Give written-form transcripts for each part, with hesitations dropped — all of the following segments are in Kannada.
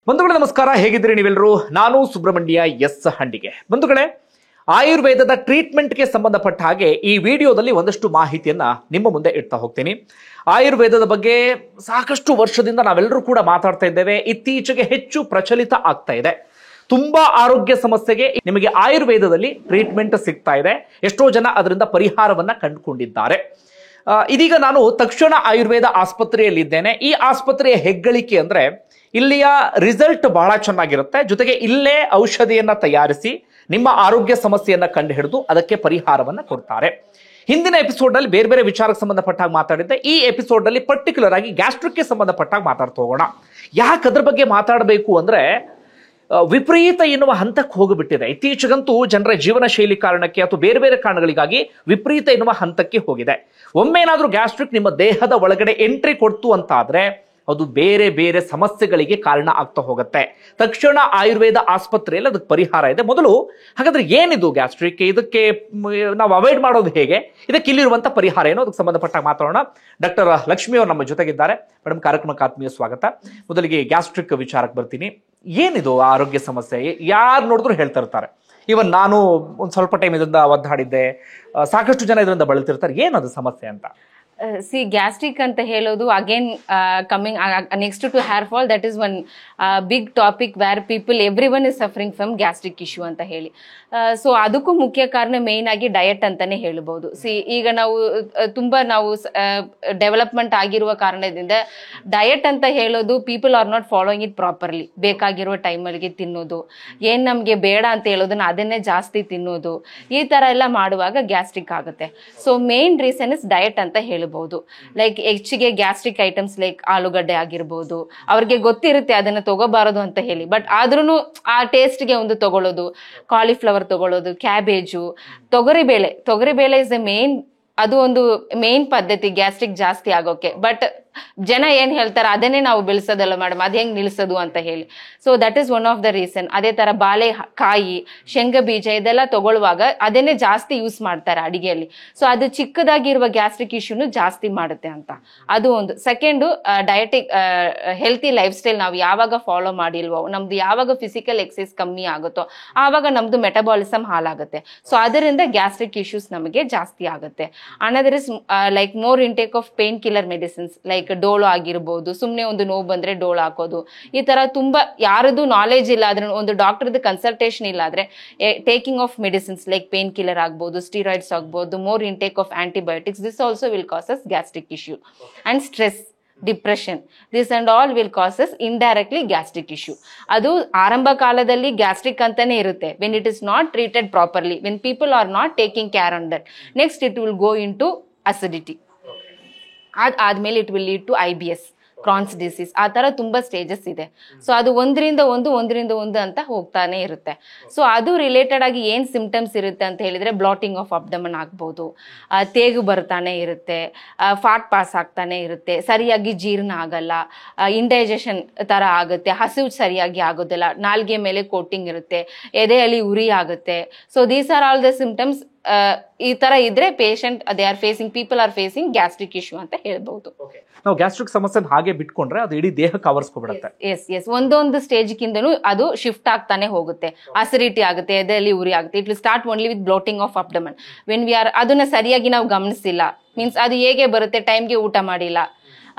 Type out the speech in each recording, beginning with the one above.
ಬಂಧುಗಳೇ ನಮಸ್ಕಾರ, ಹೇಗಿದ್ದೀರಿ ನೀವೆಲ್ಲರೂ? ನಾನು ಸುಬ್ರಹ್ಮಣ್ಯ ಎಸ್ ಹಂಡಿಗೆ. ಬಂಧುಗಳೇ, ಆಯುರ್ವೇದದ ಟ್ರೀಟ್ಮೆಂಟ್ಗೆ ಸಂಬಂಧಪಟ್ಟ ಹಾಗೆ ಈ ವಿಡಿಯೋದಲ್ಲಿ ಒಂದಷ್ಟು ಮಾಹಿತಿಯನ್ನ ನಿಮ್ಮ ಮುಂದೆ ಇಡ್ತಾ ಹೋಗ್ತೀನಿ. ಆಯುರ್ವೇದದ ಬಗ್ಗೆ ಸಾಕಷ್ಟು ವರ್ಷದಿಂದ ನಾವೆಲ್ಲರೂ ಕೂಡ ಮಾತಾಡ್ತಾ ಇದ್ದೇವೆ. ಇತ್ತೀಚೆಗೆ ಹೆಚ್ಚು ಪ್ರಚಲಿತ ಆಗ್ತಾ ಇದೆ. ತುಂಬಾ ಆರೋಗ್ಯ ಸಮಸ್ಯೆಗೆ ನಿಮಗೆ ಆಯುರ್ವೇದದಲ್ಲಿ ಟ್ರೀಟ್ಮೆಂಟ್ ಸಿಗ್ತಾ ಇದೆ. ಎಷ್ಟೋ ಜನ ಅದರಿಂದ ಪರಿಹಾರವನ್ನ ಕಂಡುಕೊಂಡಿದ್ದಾರೆ. ಇದೀಗ ನಾನು ತಕ್ಷಣ ಆಯುರ್ವೇದ ಆಸ್ಪತ್ರೆಯಲ್ಲಿದ್ದೇನೆ. ಈ ಆಸ್ಪತ್ರೆಯ ಹೆಗ್ಗಳಿಕೆ ಅಂದ್ರೆ ಇಲ್ಲಿಯ ರಿಸಲ್ಟ್ ಬಹಳ ಚೆನ್ನಾಗಿರುತ್ತೆ. ಜೊತೆಗೆ ಇಲ್ಲೇ ಔಷಧಿಯನ್ನ ತಯಾರಿಸಿ ನಿಮ್ಮ ಆರೋಗ್ಯ ಸಮಸ್ಯೆಯನ್ನ ಕಂಡು ಹಿಡಿದು ಅದಕ್ಕೆ ಪರಿಹಾರವನ್ನ ಕೊಡ್ತಾರೆ. ಹಿಂದಿನ ಎಪಿಸೋಡ್ ನಲ್ಲಿ ಬೇರೆ ಬೇರೆ ವಿಚಾರಕ್ಕೆ ಸಂಬಂಧಪಟ್ಟಾಗ ಮಾತಾಡಿದ್ದೆ. ಈ ಎಪಿಸೋಡ್ ನಲ್ಲಿ ಪರ್ಟಿಕ್ಯುಲರ್ ಆಗಿ ಗ್ಯಾಸ್ಟ್ರಿಕ್ಗೆ ಸಂಬಂಧಪಟ್ಟಾಗ ಮಾತಾಡ್ತಾ ಹೋಗೋಣ. ಯಾಕೆ ಅದ್ರ ಬಗ್ಗೆ ಮಾತಾಡಬೇಕು ಅಂದ್ರೆ ವಿಪರೀತ ಎನ್ನುವ ಹಂತಕ್ಕೆ ಹೋಗಿಬಿಟ್ಟಿದೆ. ಇತ್ತೀಚೆಗಂತೂ ಜನರ ಜೀವನ ಶೈಲಿ ಕಾರಣಕ್ಕೆ ಅಥವಾ ಬೇರೆ ಬೇರೆ ಕಾರಣಗಳಿಗಾಗಿ ವಿಪರೀತ ಎನ್ನುವ ಹಂತಕ್ಕೆ ಹೋಗಿದೆ. ಒಮ್ಮೆನಾದ್ರೂ ಗ್ಯಾಸ್ಟ್ರಿಕ್ ನಿಮ್ಮ ದೇಹದ ಒಳಗಡೆ ಎಂಟ್ರಿ ಕೊಡ್ತು ಅಂತಾದ್ರೆ ಅದು ಬೇರೆ ಬೇರೆ ಸಮಸ್ಯೆಗಳಿಗೆ ಕಾರಣ ಆಗ್ತಾ ಹೋಗುತ್ತೆ. ತಕ್ಷಣ ಆಯುರ್ವೇದ ಆಸ್ಪತ್ರೆಯಲ್ಲಿ ಅದಕ್ಕೆ ಪರಿಹಾರ ಇದೆ. ಮೊದಲು ಹಾಗಾದ್ರೆ ಏನಿದು ಗ್ಯಾಸ್ಟ್ರಿಕ್, ಇದಕ್ಕೆ ನಾವು ಅವಾಯ್ಡ್ ಮಾಡೋದು ಹೇಗೆ, ಇದಕ್ಕೆ ಇಲ್ಲಿರುವಂತ ಪರಿಹಾರ ಏನು, ಅದಕ್ಕೆ ಸಂಬಂಧಪಟ್ಟಾಗ ಮಾತಾಡೋಣ. ಡಾಕ್ಟರ್ ಲಕ್ಷ್ಮಿ ಅವರು ನಮ್ಮ ಜೊತೆಗಿದ್ದಾರೆ. ಮೇಡಮ್, ಕಾರ್ಯಕ್ರಮಕ್ಕೆ ಆತ್ಮೀಯ ಸ್ವಾಗತ. ಮೊದಲಿಗೆ ಗ್ಯಾಸ್ಟ್ರಿಕ್ ವಿಚಾರಕ್ಕೆ ಬರ್ತೀನಿ. ಏನಿದು ಆರೋಗ್ಯ ಸಮಸ್ಯೆ? ಯಾರು ನೋಡಿದ್ರು ಹೇಳ್ತಾ ಇರ್ತಾರೆ. ಇವನ್ ನಾನು ಒಂದು ಸ್ವಲ್ಪ ಟೈಮ್ ಇದರಿಂದ ಒದ್ದಾಡಿದ್ದೆ, ಸಾಕಷ್ಟು ಜನ ಇದರಿಂದ ಬಳಲ್ತಿರ್ತಾರೆ. ಏನದು ಸಮಸ್ಯೆ ಅಂತ? ಸಿ ಗ್ಯಾಸ್ಟ್ರಿಕ್ ಅಂತ ಹೇಳೋದು again coming next to hair fall, that is one big topic where people every one is suffering from gastric issue ಅಂತ ಹೇಳಿ. ಸೊ ಅದಕ್ಕೂ ಮುಖ್ಯ ಕಾರಣ ಮೇನ್ ಆಗಿ ಡಯಟ್ ಅಂತಾನೆ ಹೇಳ್ಬೋದು. ಈಗ ನಾವು ತುಂಬಾ ಡೆವಲಪ್ಮೆಂಟ್ ಆಗಿರುವ ಕಾರಣದಿಂದ ಡಯಟ್ ಅಂತ ಹೇಳೋದು people are not following it properly. ಬೇಕಾಗಿರುವ ಟೈಮಲ್ಲಿ ತಿನ್ನೋದು, ಏನ್ ನಮ್ಗೆ ಬೇಡ ಅಂತ ಹೇಳೋದನ್ನ ಅದನ್ನೇ ಜಾಸ್ತಿ ತಿನ್ನೋದು, ಈ ತರ ಎಲ್ಲ ಮಾಡುವಾಗ ಗ್ಯಾಸ್ಟ್ರಿಕ್ ಆಗುತ್ತೆ. So main reason is diet ಅಂತ ಹೇಳ್ಬೋದು. ಲೈಕ್ ಹೆಚ್ಚಿಗೆ ಗ್ಯಾಸ್ಟ್ರಿಕ್ ಐಟಮ್ಸ್ ಲೈಕ್ ಆಲೂಗಡ್ಡೆ ಆಗಿರ್ಬೋದು, ಅವ್ರಿಗೆ ಗೊತ್ತಿರುತ್ತೆ ಅದನ್ನ ತಗೋಬಾರದು ಅಂತ ಹೇಳಿ, ಬಟ್ ಆದ್ರೂ ಆ ಟೇಸ್ಟ್ಗೆ ಒಂದು ತಗೊಳ್ಳೋದು. ಕಾಲಿಫ್ಲವರ್ ತಗೊಳ್ಳೋದು, ಕ್ಯಾಬೇಜು, ತೊಗರಿಬೇಳೆ ಇಸ್ ಎ ಮೇನ್, ಅದು ಒಂದು ಮೇನ್ ಪದ್ಧತಿ ಗ್ಯಾಸ್ಟ್ರಿಕ್ ಜಾಸ್ತಿ ಆಗೋಕೆ. ಬಟ್ ಜನ ಏನ್ ಹೇಳ್ತಾರೆ, ಅದನ್ನೇ ನಾವು ಬೆಳೆಸೋದಲ್ಲ ಮೇಡಮ್, ಅದ್ ಹೆಂಗ್ ನಿಲ್ಸೋದು ಅಂತ ಹೇಳಿ. So that is one of the reason. ಅದೇ ತರ ಬಾಳೆಕಾಯಿ, ಶೇಂಗಾ ಬೀಜ ಇದೆಲ್ಲ ತಗೊಳ್ಳುವಾಗ ಅದನ್ನೇ ಜಾಸ್ತಿ ಯೂಸ್ ಮಾಡ್ತಾರೆ ಅಡಿಗೆಯಲ್ಲಿ. ಸೊ ಅದು ಚಿಕ್ಕದಾಗಿರುವ ಗ್ಯಾಸ್ಟ್ರಿಕ್ ಇಶ್ಯೂನು ಜಾಸ್ತಿ ಮಾಡುತ್ತೆ ಅಂತ. ಅದು ಒಂದು. Second, dietetic healthy life style ನಾವು ಯಾವಾಗ ಫಾಲೋ ಮಾಡಿಲ್ವೋ, ನಮ್ದು ಯಾವಾಗ ಫಿಸಿಕಲ್ ಎಕ್ಸಸೈಸ್ ಕಮ್ಮಿ ಆಗುತ್ತೋ ಆವಾಗ ನಮ್ದು ಮೆಟಬಾಲಿಸಮ್ ಹಾಳಾಗುತ್ತೆ. ಸೊ ಅದರಿಂದ ಗ್ಯಾಸ್ಟ್ರಿಕ್ ಇಶ್ಯೂಸ್ ನಮಗೆ ಜಾಸ್ತಿ ಆಗುತ್ತೆ. Another is like more intake of pain killer medicines like Dolo ಆಗಿರ್ಬೋದು. ಸುಮ್ನೆ ಒಂದು ನೋವು ಬಂದ್ರೆ ಡೋಲೋ ಹಾಕೋದು, ಈ ತರ ತುಂಬಾ ಯಾರದು ನಾಲೆಜ್ ಇಲ್ಲ ಆದ್ರೆ, ಒಂದು ಡಾಕ್ಟರ್ದು ಕನ್ಸಲ್ಟೇಷನ್ ಇಲ್ಲ ಆದ್ರೆ taking of medicines like pain killer ಆಗ್ಬೋದು, ಸ್ಟೀರಾಯ್ಡ್ಸ್ ಆಗ್ಬೋದು, more intake of antibiotics, this also will causes gastric issue. And stress, depression, this and all will causes indirectly gastric issue. ಅದು ಆರಂಭ ಕಾಲದಲ್ಲಿ ಗ್ಯಾಸ್ಟ್ರಿಕ್ ಅಂತಾನೆ ಇರುತ್ತೆ. When it is not treated properly, when people are not taking care on that, next it will go in to acidity. ಅದಾದ್ಮೇಲೆ it will lead to IBS, Crohn's disease. ಆ ತರ ತುಂಬಾ ಸ್ಟೇಜಸ್ ಇದೆ. ಸೊ ಅದು ಒಂದರಿಂದ ಒಂದು ಅಂತ ಹೋಗ್ತಾನೆ ಇರುತ್ತೆ. ಸೊ ಅದು ರಿಲೇಟೆಡ್ ಆಗಿ ಏನ್ ಸಿಂಪ್ಟಮ್ಸ್ ಇರುತ್ತೆ ಅಂತ ಹೇಳಿದ್ರೆ, ಬ್ಲಾಟಿಂಗ್ ಆಫ್ ಅಬ್ಡಮನ್ ಆಗ್ಬೋದು, ತೇಗು ಬರ್ತಾನೆ ಇರುತ್ತೆ, ಫಾಟ್ ಪಾಸ್ ಆಗ್ತಾನೆ ಇರುತ್ತೆ, ಸರಿಯಾಗಿ ಜೀರ್ಣ ಆಗಲ್ಲ, ಇಂಡೈಜೆಷನ್ ತರ ಆಗುತ್ತೆ, ಹಸಿವು ಸರಿಯಾಗಿ ಆಗೋದಿಲ್ಲ, ನಾಲ್ಗೆ ಮೇಲೆ ಕೋಟಿಂಗ್ ಇರುತ್ತೆ, ಎದೆಯಲ್ಲಿ ಉರಿ ಆಗುತ್ತೆ. So these are all the symptoms. ಈ ತರ ಇದ್ರೆ people are facing gastric issue ಅಂತ ಹೇಳ್ಬಹುದು. ನಾವು ಗ್ಯಾಸ್ಟ್ರಿಕ್ ಸಮಸ್ಯೆ ಹಾಗೆ ಬಿಟ್ಕೊಂಡ್ರೆ ಅದು ಇಡೀ ದೇಹಕ್ಕೆ ಆವರಿಸ್ಕೊಬಿಡುತ್ತೆ. ಎಸ್ ಒಂದೊಂದು ಸ್ಟೇಜ್ಗಿಂತನೂ ಅದು ಶಿಫ್ಟ್ ಆಗ್ತಾನೆ ಹೋಗುತ್ತೆ. ಅಸಿಡಿಟಿ ಆಗುತ್ತೆ, ಎದೆಯಲ್ಲಿ ಉರಿ ಆಗುತ್ತೆ. It will start only with bloating of abdomen. When we are ಅದನ್ನ ಸರಿಯಾಗಿ ನಾವು ಗಮನಿಸಿಲ್ಲ, ಮೀನ್ಸ್ ಅದು ಹೇಗೆ ಬರುತ್ತೆ, ಟೈಮ್ಗೆ ಊಟ ಮಾಡಿಲ್ಲ,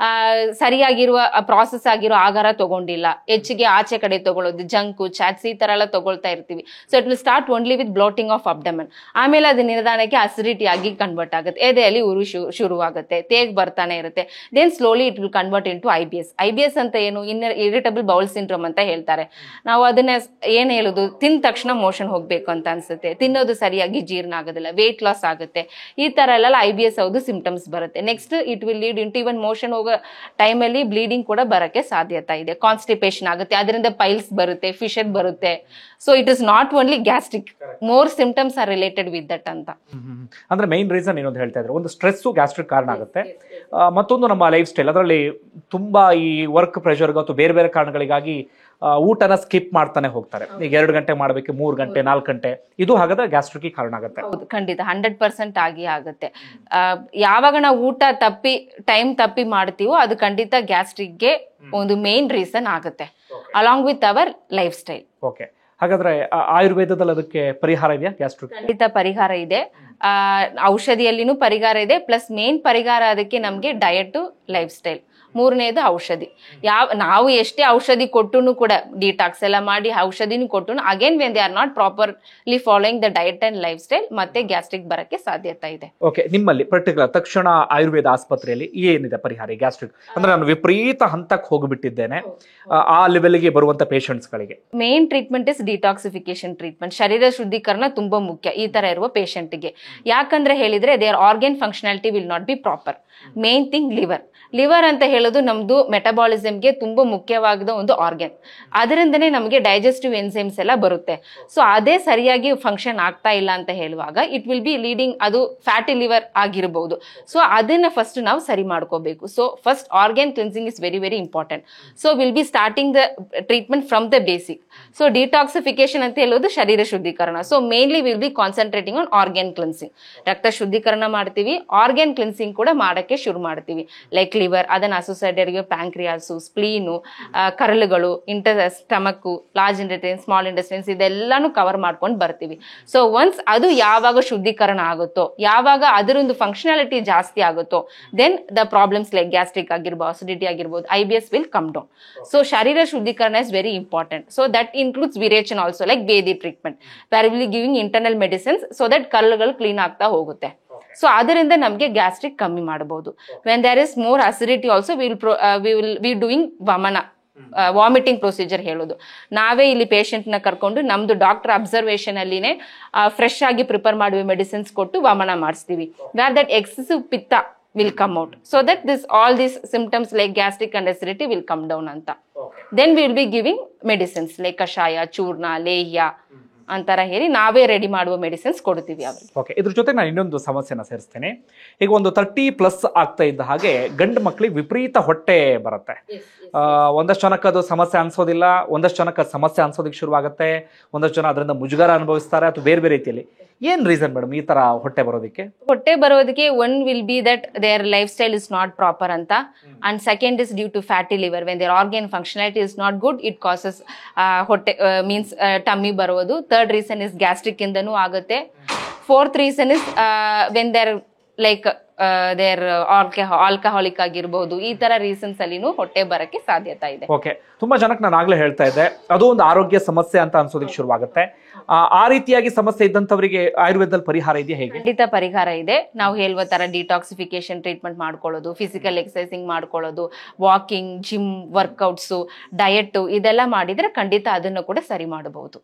ಸರಿಯಾಗಿರುವ ಪ್ರಾಸೆಸ್ ಆಗಿರೋ ಆಹಾರ ತಗೊಂಡಿಲ್ಲ, ಹೆಚ್ಚಿಗೆ ಆಚೆ ಕಡೆ ತಗೊಳ್ಳೋದು, ಜಂಕು, ಚಾಟ್ಸ್, ಈ ತರ ಎಲ್ಲ ತಗೊಳ್ತಾ ಇರ್ತೀವಿ. So it will start only with bloating of abdomen. ಆಮೇಲೆ ಅದು ನಿಧಾನಕ್ಕೆ ಅಸಿಡಿಟಿ ಆಗಿ ಕನ್ವರ್ಟ್ ಆಗುತ್ತೆ, ಎದೆಯಲ್ಲಿ ಉರಿ ಶುರುವಾಗುತ್ತೆ, ತೇಗ್ ಬರ್ತಾನೆ ಇರುತ್ತೆ. Then slowly it will convert in to IBS ಅಂತ ಏನು, ಇರಿಟೇಬಲ್ ಬೌಲ್ ಸಿಂಡ್ರೋಮ್ ಅಂತ ಹೇಳ್ತಾರೆ. ನಾವು ಅದನ್ನ ಏನ್ ಹೇಳುದು, ತಿಂದ ತಕ್ಷಣ ಮೋಷನ್ ಹೋಗ್ಬೇಕು ಅಂತ ಅನ್ಸುತ್ತೆ, ತಿನ್ನೋದು ಸರಿಯಾಗಿ ಜೀರ್ಣ ಆಗೋದಿಲ್ಲ, ವೇಟ್ ಲಾಸ್ ಆಗುತ್ತೆ, ಈ ತರ ಎಲ್ಲ IBS ಹೌದು ಸಿಂಪ್ಟಮ್ಸ್ ಬರುತ್ತೆ. Next it will lead in to even motion ಟೈಮಲ್ಲಿ ಬ್ಲೀಡಿಂಗ್ ಕೂಡ ಬರಕ್ಕೆ ಸಾಧ್ಯತೆ ಇದೆ, ಕಾನ್ಸ್ಟಿಪೇಷನ್ ಆಗುತ್ತೆ, ಅದರಿಂದ ಪೈಲ್ಸ್ ಬರುತ್ತೆ, ಫಿಶರ್ ಬರುತ್ತೆ. So it is not only gastric, more symptoms are related with that ಅಂತ. ಅಂದ್ರೆ ಮೈನ್ ರೀಸನ್ ಏನಂತ ಹೇಳ್ತಾ ಇದ್ರೆ, ಒಂದು ಸ್ಟ್ರೆಸ್ ಗ್ಯಾಸ್ಟ್ರಿಕ್ ಕಾರಣ ಆಗುತ್ತೆ, ಮತ್ತೊಂದು ನಮ್ಮ ಲೈಫ್ ಸ್ಟೈಲ್, ಅದರಲ್ಲಿ ತುಂಬಾ ಈ ವರ್ಕ್ ಪ್ರೆಷರ್ ಅಥವಾ ಬೇರೆ ಬೇರೆ ಕಾರಣಗಳಿಗಾಗಿ ಊಟನ ಸ್ಕಿಪ್ ಮಾಡ್ತಾನೆ ಹೋಗ್ತಾರೆ. ಈಗ 2 ಗಂಟೆ ಮಾಡಬೇಕು, 3 ಗಂಟೆ 4 ಗಂಟೆ, ಇದು ಹಾಗಾದ್ರೆ ಗ್ಯಾಸ್ಟ್ರಿಕ್ ಕಾರಣ ಆಗುತ್ತೆ. ಹೌದು, ಖಂಡಿತ 100% ಆಗಿ ಆಗುತ್ತೆ. ಯಾವಾಗ ನಾವು ಊಟ ಟೈಮ್ ತಪ್ಪಿ ಮಾಡ್ತೀವೋ ಅದು ಖಂಡಿತ ಗ್ಯಾಸ್ಟ್ರಿಕ್ಗೆ ಒಂದು ಮೇನ್ ರೀಸನ್ ಆಗುತ್ತೆ. Along with our life style. Okay, ಹಾಗಾದ್ರೆ ಆಯುರ್ವೇದದಲ್ಲಿ ಅದಕ್ಕೆ ಪರಿಹಾರ ಇದೆಯಾ ಗ್ಯಾಸ್ಟ್ರಿಕ್? ಖಂಡಿತ ಪರಿಹಾರ ಇದೆ. ಔಷಧಿಯಲ್ಲಿನೂ ಪರಿಹಾರ ಇದೆ, ಪ್ಲಸ್ ಮೇನ್ ಪರಿಹಾರ ಅದಕ್ಕೆ ನಮ್ಗೆ ಡಯಟ್, ಲೈಫ್ ಸ್ಟೈಲ್, ಮೂರನೇದು ಔಷಧಿ. ನಾವು ಎಷ್ಟೇ ಔಷಧಿ ಕೊಟ್ಟರು ಕೂಡ ಡಿಟಾಕ್ಸ್ ಎಲ್ಲ ಮಾಡಿ ಔಷಧಿನೂ ಕೊಟ್ಟರು again when they are not properly following the diet and life style ಮತ್ತೆ ಗ್ಯಾಸ್ಟ್ರಿಕ್ ಬರಕ್ಕೆ ಸಾಧ್ಯತೆ ಇದೆ. ಓಕೆ, ನಿಮ್ಮಲ್ಲಿ ಪರ್ಟಿಕ್ಯುಲರ್ ತಕ್ಷಣ ಆಯುರ್ವೇದ ಆಸ್ಪತ್ರೆಯಲ್ಲಿ ಏನಿದೆ ಪರಿಹಾರ ಗ್ಯಾಸ್ಟ್ರಿಕ್? ಅಂದ್ರೆ ನಾನು ವಿಪರೀತ ಹಂತಕ್ಕೆ ಹೋಗಿಬಿಟ್ಟಿದ್ದೇನೆ, ಆ ಲೆವೆಲ್ಗೆ ಬರುವಂತ ಪೇಷಂಟ್ಸ್ ಗಳಿಗೆ main treatment is detoxification treatment. ಶರೀರ ಶುದ್ಧೀಕರಣ ತುಂಬಾ ಮುಖ್ಯ ಈ ತರ ಇರುವ ಪೇಷಂಟ್ಗೆ. ಯಾಕಂದ್ರೆ ಹೇಳಿದ್ರೆ their organ functionality will not be proper. Main thing liver ಅಂತ ಹೇಳೋದು ನಮ್ದು ಮೆಟಬಾಲಿಸಮ್ಗೆ ತುಂಬಾ ಮುಖ್ಯವಾದ ಒಂದು ಆರ್ಗನ್. ಅದರಿಂದನೇ ನಮಗೆ ಡೈಜೆಸ್ಟಿವ್ ಎನ್ಸೈಮ್ಸ್ ಎಲ್ಲ ಬರುತ್ತೆ. ಸೊ ಅದೇ ಸರಿಯಾಗಿ ಫಂಕ್ಷನ್ ಆಗ್ತಾ ಇಲ್ಲ ಅಂತ ಹೇಳುವಾಗ ಇಟ್ ವಿಲ್ ಬಿ ಲೀಡಿಂಗ್ ಅದು ಫ್ಯಾಟಿ ಲಿವರ್ ಆಗಿರಬಹುದು. ಸೊ ಅದನ್ನ ಫಸ್ಟ್ ನಾವು ಸರಿ ಮಾಡ್ಕೋಬೇಕು. So first organ cleansing is very very important. So will be starting the treatment from the basic. So detoxification ಅಂತ ಹೇಳೋದು ಶರೀರ ಶುದ್ಧೀಕರಣ. So mainly will be concentrating on organ cleansing. ರಕ್ತ ಶುದ್ಧೀಕರಣ ಮಾಡ್ತೀವಿ, ಆರ್ಗನ್ ಕ್ಲಿನ್ಸಿಂಗ್ ಕೂಡ ಮಾಡಕ್ಕೆ ಶುರು ಮಾಡ್ತೀವಿ. ಲೈಕ್ ಲಿವರ್, ಅದನ್ನ ಅಸೋಸಿಯೇಟೆಡ್ ಪ್ಯಾಂಕ್ರಿಯಾಸು, ಸ್ಪ್ಲೀನು, ಕರಳುಗಳು, stomach, large intestine, small intestines, ಇದೆಲ್ಲಾನು cover ಮಾಡ್ಕೊಂಡು ಬರ್ತೀವಿ. ಸೊ ಒನ್ಸ್ ಅದು ಯಾವಾಗ ಶುದ್ಧೀಕರಣ ಆಗುತ್ತೋ, ಯಾವಾಗ ಅದರೊಂದು ಫಂಕ್ಷನಾಲಿಟಿ ಜಾಸ್ತಿ ಆಗುತ್ತೋ, then the problems like gastric ಆಗಿರ್ಬೋದು, ಅಸಿಡಿಟಿ ಆಗಿರ್ಬೋದು, IBS will come down. So ಶರೀರ ಶುದ್ಧೀಕರಣ is very important. So that includes virechan also, like ಬೇದಿ treatment where will giving internal medicines so that ಕರಳುಗಳು ಕ್ಲೀನ್ ಆಗ್ತಾ ಹೋಗುತ್ತೆ. ಸೊ ಅದರಿಂದ ನಮಗೆ ಗ್ಯಾಸ್ಟ್ರಿಕ್ ಕಮ್ಮಿ ಮಾಡಬಹುದು. When there is more acidity also we will be doing vamana, vomiting procedure ಹೇಳೋದು. ನಾವೇ ಇಲ್ಲಿ ಪೇಷಂಟ್ ನ ಕರ್ಕೊಂಡು ನಮ್ದು ಡಾಕ್ಟರ್ ಅಬ್ಸರ್ವೇಷನ್ ಅಲ್ಲಿನೇ ಫ್ರೆಶ್ ಆಗಿ ಪ್ರಿಪೇರ್ ಮಾಡುವ ಮೆಡಿಸಿನ್ಸ್ ಕೊಟ್ಟು ವಮನ ಮಾಡಿಸ್ತೀವಿ. ವೇರ್ ದಟ್ ಎಕ್ಸೆಸಿವ್ ಪಿತ್ತ will come out so that all these symptoms like gastric and acidity will come down anta. Then we will be giving medicines like kashaya, churna, ಲೇಹ್ಯ ಅಂತರ ಹೇಳಿ ನಾವೇ ರೆಡಿ ಮಾಡುವ ಮೆಡಿಸಿನ್ಸ್ ಕೊಡ್ತೀವಿ ಅವರಿಗೆ. ಓಕೆ, ಇದ್ರ ಜೊತೆ ನಾನು ಇನ್ನೊಂದು ಸಮಸ್ಯೆನ ಸೇರಿಸ್ತೇನೆ. ಈಗ ಒಂದು 30+ ಆಗ್ತಾ ಇದ್ದ ಹಾಗೆ ಗಂಡು ಮಕ್ಕಳಿಗೆ ವಿಪರೀತ ಹೊಟ್ಟೆ ಬರುತ್ತೆ. ಒಂದಷ್ಟು ಜನಕ್ಕೆ ಅದು ಸಮಸ್ಯೆ ಅನ್ಸೋದಿಲ್ಲ, ಒಂದಷ್ಟು ಜನಕ್ಕೆ ಸಮಸ್ಯೆ ಅನ್ಸೋದಕ್ಕೆ ಶುರುವಾಗುತ್ತೆ, ಒಂದಷ್ಟು ಜನ ಅದರಿಂದ ಮುಜುಗರ ಅನುಭವಿಸ್ತಾರೆ ಅಥವಾ ಬೇರೆ ಬೇರೆ ರೀತಿಯಲ್ಲಿ. ಏನ್ ರೀಸನ್ ಮೇಡಮ್ ಈ ತರ ಹೊಟ್ಟೆ ಬರೋದಕ್ಕೆ? One will be that their lifestyle is not proper ಅಂತ, and second is due to fatty liver. When their organ functionality is not good, it causes ಹೊಟ್ಟೆ ಮೀನ್ಸ್ ಟಮ್ಮಿ ಬರೋದು. ಥರ್ಡ್ ರೀಸನ್ ಇಸ್ ಗ್ಯಾಸ್ಟ್ರಿಕ್ ಇಂದನೂ ಆಗುತ್ತೆ. Fourth reason is when there like there alcoholic ಆಗಿರ್ಬಹುದು. ಈ ತರ ರೀಸನ್ಸ್ ಅಲ್ಲಿನೂ ಹೊಟ್ಟೆ ಬರಕ್ಕೆ ಸಾಧ್ಯತೆ ಇದೆ. ಓಕೆ, ತುಂಬಾ ಜನಕ್ಕೆ ನಾನು ಆಗ್ಲೇ ಹೇಳ್ತಾ ಇದ್ದೆ, ಅದು ಒಂದು ಆರೋಗ್ಯ ಸಮಸ್ಯೆ ಅಂತ ಅನ್ಸೋದಕ್ಕೆ ಶುರುವಾಗುತ್ತೆ. ಆ ರೀತಿಯಾಗಿ ಸಮಸ್ಯೆ ಇದ್ದಂತವರಿಗೆ ಆಯುರ್ವೇದದಲ್ಲಿ ಪರಿಹಾರ ಇದೆಯಾ? ಹೇಗೆ? ಖಂಡಿತ ಪರಿಹಾರ ಇದೆ. ನಾವು ಹೇಳುವ ತರ ಡಿಟಾಕ್ಸಿಫಿಕೇಶನ್ ಟ್ರೀಟ್ಮೆಂಟ್ ಮಾಡ್ಕೊಳ್ಳೋದು, ಫಿಸಿಕಲ್ ಎಕ್ಸರ್ಸೈಸಿಂಗ್ ಮಾಡ್ಕೊಳ್ಳೋದು, ವಾಕಿಂಗ್, ಜಿಮ್, ವರ್ಕೌಟ್ಸ್, ಡಯಟ್ ಇದೆಲ್ಲ ಮಾಡಿದ್ರೆ ಖಂಡಿತ ಅದನ್ನು ಕೂಡ ಸರಿ ಮಾಡಬಹುದು.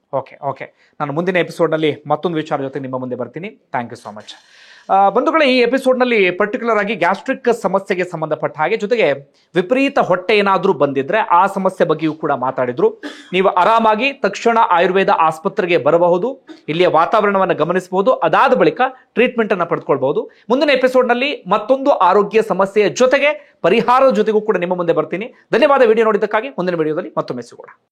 ಓಕೆ, ನಾನು ಮುಂದಿನ ಎಪಿಸೋಡ್ ನಲ್ಲಿ ಮತ್ತೊಂದು ವಿಚಾರ ಜೊತೆ ನಿಮ್ಮ ಮುಂದೆ ಬರ್ತೀನಿ. Thank you so much. ಬಂಧುಗಳೇ, ಈ ಎಪಿಸೋಡ್ನಲ್ಲಿ ಪರ್ಟಿಕ್ಯುಲರ್ ಆಗಿ ಗ್ಯಾಸ್ಟ್ರಿಕ್ ಸಮಸ್ಯೆಗೆ ಸಂಬಂಧಪಟ್ಟ ಹಾಗೆ ಜೊತೆಗೆ ವಿಪರೀತ ಹೊಟ್ಟೆ ಏನಾದರೂ ಬಂದಿದ್ರೆ ಆ ಸಮಸ್ಯೆ ಬಗ್ಗೆಯೂ ಕೂಡ ಮಾತಾಡಿದ್ರು. ನೀವು ಆರಾಮಾಗಿ ತಕ್ಷಣ ಆಯುರ್ವೇದ ಆಸ್ಪತ್ರೆಗೆ ಬರಬಹುದು, ಇಲ್ಲಿಯ ವಾತಾವರಣವನ್ನು ಗಮನಿಸಬಹುದು, ಅದಾದ ಬಳಿಕ ಟ್ರೀಟ್ಮೆಂಟ್ ಅನ್ನು ಪಡೆದುಕೊಳ್ಬಹುದು. ಮುಂದಿನ ಎಪಿಸೋಡ್ನಲ್ಲಿ ಮತ್ತೊಂದು ಆರೋಗ್ಯ ಸಮಸ್ಯೆಯ ಜೊತೆಗೆ ಪರಿಹಾರದ ಜೊತೆಗೂ ಕೂಡ ನಿಮ್ಮ ಮುಂದೆ ಬರ್ತೀನಿ. ಧನ್ಯವಾದ ವಿಡಿಯೋ ನೋಡಿದ್ದಕ್ಕಾಗಿ. ಮುಂದಿನ ವಿಡಿಯೋದಲ್ಲಿ ಮತ್ತೊಮ್ಮೆ ಸಿಗೋಣ.